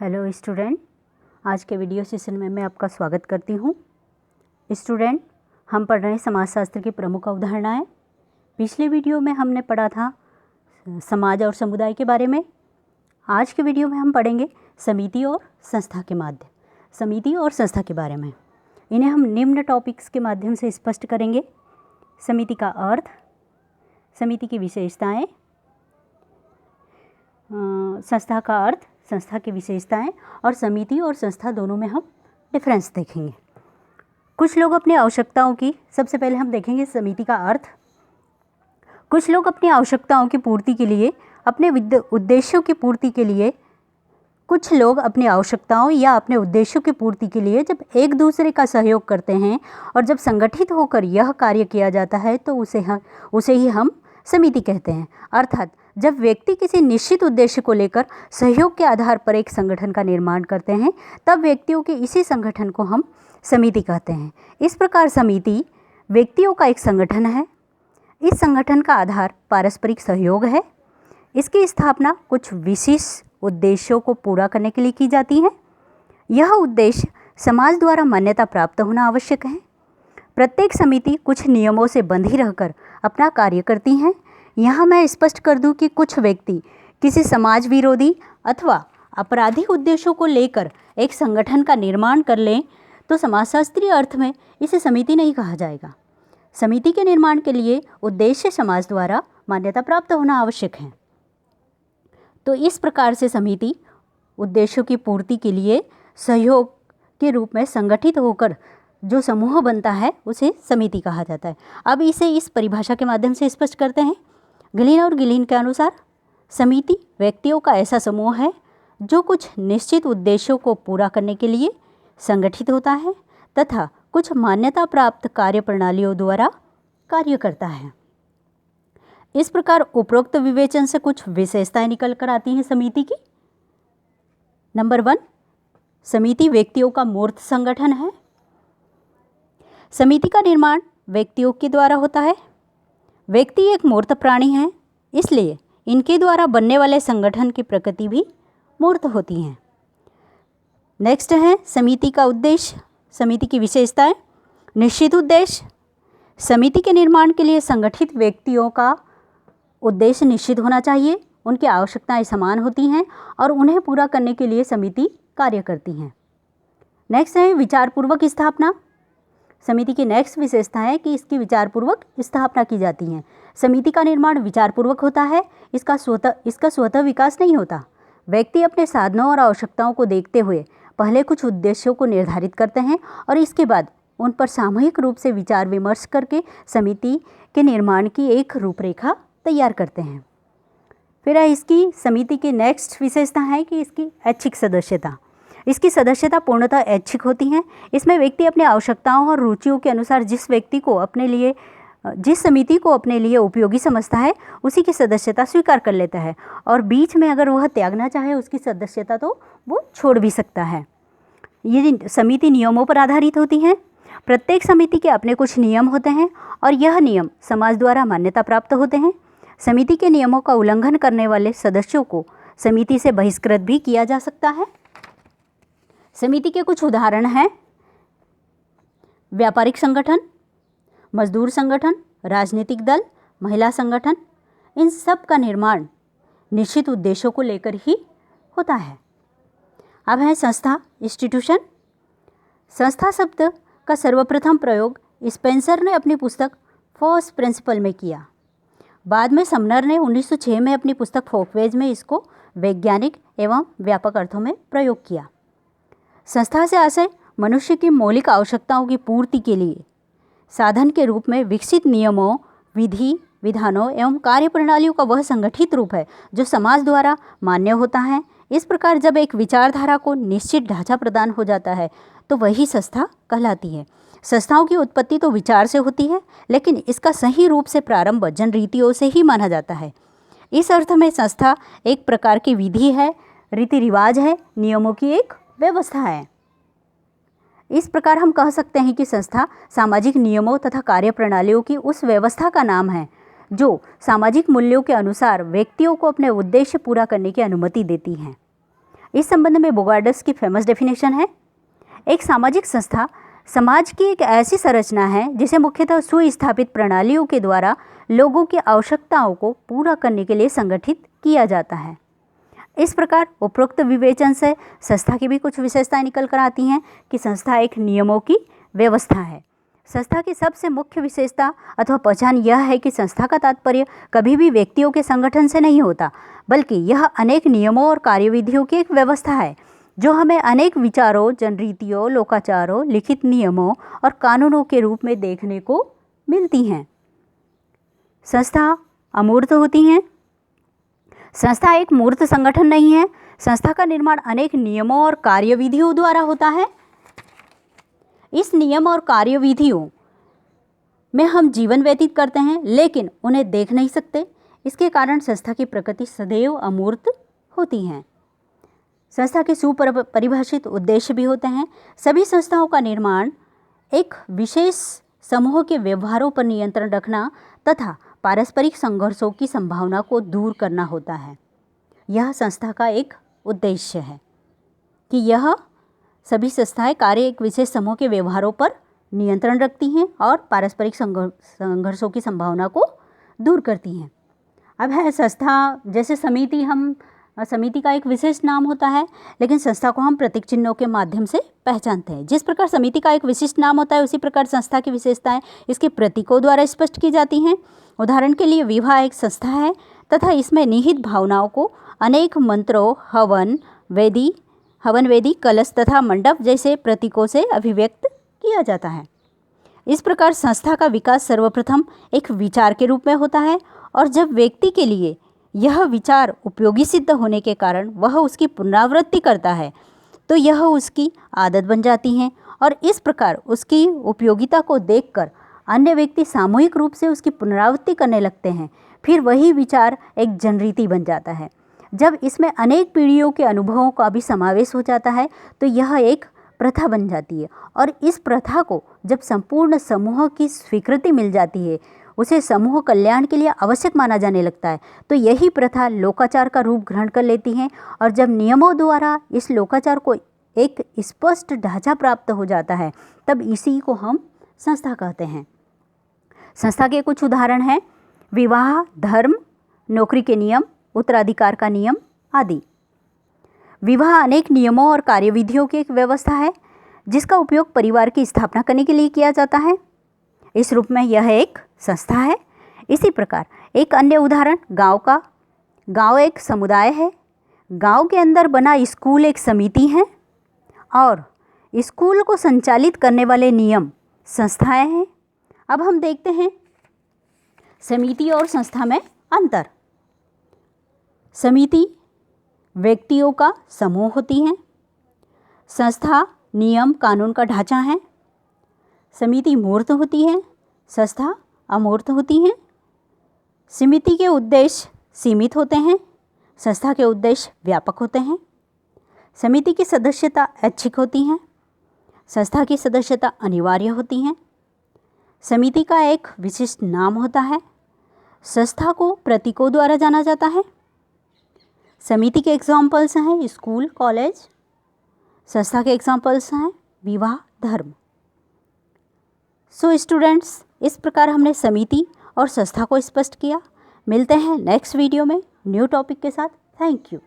Hello student, आज के video session में मैं आपका स्वागत करती हूँ। स्टूडेंट, हम पढ़ रहे हैं समाजशास्त्र की प्रमुख अवधारणाएं। पिछले वीडियो में हमने पढ़ा था समाज और समुदाय के बारे में। आज के वीडियो में हम पढ़ेंगे समिति और संस्था के बारे में। इन्हें हम निम्न टॉपिक्स के माध्यम से स्पष्ट करेंगे। समिति का अर्थ, समिति की विशेषताएं, संस्था का अर्थ, संस्था की विशेषताएं, और समिति और संस्था दोनों में हम डिफरेंस देखेंगे। कुछ लोग अपनी आवश्यकताओं की, सबसे पहले हम देखेंगे समिति का अर्थ। कुछ लोग अपनी आवश्यकताओं की पूर्ति के लिए, अपने उद्देश्यों की पूर्ति के लिए, कुछ लोग अपनी आवश्यकताओं या अपने उद्देश्यों की पूर्ति के लिए जब एक दूसरे का सहयोग करते हैं और जब संगठित होकर यह कार्य किया जाता है तो उसे ही हम समिति कहते हैं। अर्थात जब व्यक्ति किसी निश्चित उद्देश्य को लेकर सहयोग के आधार पर एक संगठन का निर्माण करते हैं तब व्यक्तियों के इसी संगठन को हम समिति कहते हैं। इस प्रकार समिति व्यक्तियों का एक संगठन है। इस संगठन का आधार पारस्परिक सहयोग है। इसकी स्थापना कुछ विशिष्ट उद्देश्यों को पूरा करने के लिए की जाती है। यह उद्देश्य समाज द्वारा मान्यता प्राप्त होना आवश्यक है। प्रत्येक समिति कुछ नियमों से बंधी रहकर अपना कार्य करती हैं। यहाँ मैं स्पष्ट कर दूं कि कुछ व्यक्ति किसी समाज विरोधी अथवा आपराधिक उद्देश्यों को लेकर एक संगठन का निर्माण कर लें तो समाजशास्त्रीय अर्थ में इसे समिति नहीं कहा जाएगा। समिति के निर्माण के लिए उद्देश्य समाज द्वारा मान्यता प्राप्त होना आवश्यक है। तो इस प्रकार से समिति उद्देश्यों की पूर्ति के लिए सहयोग के रूप में संगठित होकर जो समूह बनता है उसे समिति कहा जाता है। अब इसे इस परिभाषा के माध्यम से स्पष्ट करते हैं। ग्लीन और गिलीन के अनुसार समिति व्यक्तियों का ऐसा समूह है जो कुछ निश्चित उद्देश्यों को पूरा करने के लिए संगठित होता है तथा कुछ मान्यता प्राप्त कार्य प्रणालियों द्वारा कार्य करता है। इस प्रकार उपरोक्त विवेचन से कुछ विशेषताएं निकल कर आती हैं समिति की। नंबर 1, समिति व्यक्तियों का मूर्त संगठन है। समिति का निर्माण व्यक्तियों के द्वारा होता है। व्यक्ति एक मूर्त प्राणी है, इसलिए इनके द्वारा बनने वाले संगठन की प्रकृति भी मूर्त होती है। नेक्स्ट है समिति का उद्देश्य, समिति की विशेषताएं। निश्चित उद्देश्य, समिति के निर्माण के लिए संगठित व्यक्तियों का उद्देश्य निश्चित होना चाहिए। उनकी आवश्यकताएं समान होती हैं और उन्हें पूरा करने के लिए समिति कार्य करती हैं। नेक्स्ट है विचारपूर्वक स्थापना। समिति की नेक्स्ट विशेषता है कि इसकी विचारपूर्वक स्थापना की जाती है। समिति का निर्माण विचारपूर्वक होता है। इसका स्वतः विकास नहीं होता। व्यक्ति अपने साधनों और आवश्यकताओं को देखते हुए पहले कुछ उद्देश्यों को निर्धारित करते हैं और इसके बाद उन पर सामूहिक रूप से विचार विमर्श करके समिति के निर्माण की एक रूपरेखा तैयार करते हैं। फिर है इसकी समिति की नेक्स्ट विशेषता है कि इसकी ऐच्छिक सदस्यता। इसकी सदस्यता पूर्णतः ऐच्छिक होती है। इसमें व्यक्ति अपनी आवश्यकताओं और रुचियों के अनुसार जिस समिति को अपने लिए उपयोगी समझता है उसी की सदस्यता स्वीकार कर लेता है और बीच में अगर वह त्यागना चाहे उसकी सदस्यता तो वो छोड़ भी सकता है। ये समिति नियमों पर आधारित होती है। प्रत्येक समिति के अपने कुछ नियम होते हैं और यह नियम समाज द्वारा मान्यता प्राप्त होते हैं। समिति के नियमों का उल्लंघन करने वाले सदस्यों को समिति से बहिष्कृत भी किया जा सकता है। समिति के कुछ उदाहरण हैं व्यापारिक संगठन, मजदूर संगठन, राजनीतिक दल, महिला संगठन। इन सब का निर्माण निश्चित उद्देश्यों को लेकर ही होता है। अब है संस्था, इंस्टीट्यूशन। संस्था शब्द का सर्वप्रथम प्रयोग स्पेंसर ने अपनी पुस्तक फर्स्ट प्रिंसिपल में किया। बाद में समनर ने 1906 में अपनी पुस्तक फोकवेज में इसको वैज्ञानिक एवं व्यापक अर्थों में प्रयोग किया। संस्था से आशय मनुष्य की मौलिक आवश्यकताओं की पूर्ति के लिए साधन के रूप में विकसित नियमों, विधि विधानों एवं कार्य प्रणालियों का वह संगठित रूप है जो समाज द्वारा मान्य होता है। इस प्रकार जब एक विचारधारा को निश्चित ढांचा प्रदान हो जाता है तो वही संस्था कहलाती है। संस्थाओं की उत्पत्ति तो विचार से होती है, लेकिन इसका सही रूप से प्रारंभ जन रीतियों से ही माना जाता है। इस अर्थ में संस्था एक प्रकार की विधि है, रीति रिवाज है, नियमों की एक व्यवस्था है। इस प्रकार हम कह सकते हैं कि संस्था सामाजिक नियमों तथा कार्य प्रणालियों की उस व्यवस्था का नाम है जो सामाजिक मूल्यों के अनुसार व्यक्तियों को अपने उद्देश्य पूरा करने की अनुमति देती हैं। इस संबंध में बोगार्डस की फेमस डेफिनेशन है, एक सामाजिक संस्था समाज की एक ऐसी संरचना है जिसे मुख्यतः सुस्थापित प्रणालियों के द्वारा लोगों की आवश्यकताओं को पूरा करने के लिए संगठित किया जाता है। इस प्रकार उपरोक्त विवेचन से संस्था की भी कुछ विशेषताएं निकल कर आती हैं कि संस्था एक नियमों की व्यवस्था है। संस्था की सबसे मुख्य विशेषता अथवा पहचान यह है कि संस्था का तात्पर्य कभी भी व्यक्तियों के संगठन से नहीं होता, बल्कि यह अनेक नियमों और कार्यविधियों की एक व्यवस्था है जो हमें अनेक विचारों, जनरीतियों, लोकाचारों, लिखित नियमों और कानूनों के रूप में देखने को मिलती हैं। संस्था अमूर्त होती हैं। संस्था एक मूर्त संगठन नहीं है। संस्था का निर्माण अनेक नियमों और कार्यविधियों द्वारा होता है। इस नियम और कार्यविधियों में हम जीवन व्यतीत करते हैं, लेकिन उन्हें देख नहीं सकते। इसके कारण संस्था की प्रकृति सदैव अमूर्त होती हैं। संस्था के सुपरिभाषित उद्देश्य भी होते हैं। सभी संस्थाओं का निर्माण एक विशेष समूह के व्यवहारों पर नियंत्रण रखना तथा पारस्परिक संघर्षों की संभावना को दूर करना होता है। यह संस्था का एक उद्देश्य है कि यह सभी संस्थाएं कार्य एक विशेष समूह के व्यवहारों पर नियंत्रण रखती हैं और पारस्परिक संघर्षों की संभावना को दूर करती हैं। अब है संस्था, जैसे समिति का एक विशेष नाम होता है, लेकिन संस्था को हम प्रतीक चिन्हों के माध्यम से पहचानते हैं। जिस प्रकार समिति का एक विशिष्ट नाम होता है, उसी प्रकार संस्था की विशेषताएं इसके प्रतीकों द्वारा स्पष्ट की जाती हैं। उदाहरण के लिए विवाह एक संस्था है तथा इसमें निहित भावनाओं को अनेक मंत्रों, हवन वेदी, कलश तथा मंडप जैसे प्रतीकों से अभिव्यक्त किया जाता है। इस प्रकार संस्था का विकास सर्वप्रथम एक विचार के रूप में होता है, और जब व्यक्ति के लिए यह विचार उपयोगी सिद्ध होने के कारण वह उसकी पुनरावृत्ति करता है, तो यह उसकी आदत बन जाती है, और इस प्रकार उसकी उपयोगिता को देखकर अन्य व्यक्ति सामूहिक रूप से उसकी पुनरावृत्ति करने लगते हैं। फिर वही विचार एक जनरीति बन जाता है। जब इसमें अनेक पीढ़ियों के अनुभवों का भी समावेश हो जाता है, तो यह एक प्रथा बन जाती है, और इस प्रथा को जब संपूर्ण समूह की स्वीकृति मिल जाती है, उसे समूह कल्याण के लिए आवश्यक माना जाने लगता है, तो यही प्रथा लोकाचार का रूप ग्रहण कर लेती है। और जब नियमों द्वारा इस लोकाचार को एक स्पष्ट ढांचा प्राप्त हो जाता है, तब इसी को हम संस्था कहते हैं। संस्था के कुछ उदाहरण हैं विवाह, धर्म, नौकरी के नियम, उत्तराधिकार का नियम आदि। विवाह अनेक नियमों और कार्यविधियों की एक व्यवस्था है जिसका उपयोग परिवार की स्थापना करने के लिए किया जाता है। इस रूप में यह एक संस्था है। इसी प्रकार एक अन्य उदाहरण गांव का। गांव एक समुदाय है। गांव के अंदर बना स्कूल एक समिति है, और स्कूल को संचालित करने वाले नियम संस्थाएं हैं। अब हम देखते हैं समिति और संस्था में अंतर। समिति व्यक्तियों का समूह होती है। संस्था नियम कानून का ढांचा है। समिति मूर्त होती है, संस्था अमूर्त होती है। समिति के उद्देश्य सीमित होते हैं, संस्था के उद्देश्य व्यापक होते हैं। समिति की सदस्यता ऐच्छिक होती है, संस्था की सदस्यता अनिवार्य होती है। समिति का एक विशिष्ट नाम होता है। संस्था को प्रतीकों द्वारा जाना जाता है। समिति के एग्जाम्पल्स हैं स्कूल, कॉलेज। संस्था के एग्जाम्पल्स हैं विवाह, धर्म। सो स्टूडेंट्स, इस प्रकार हमने समिति और संस्था को स्पष्ट किया। मिलते हैं नेक्स्ट वीडियो में न्यू टॉपिक के साथ। Thank you.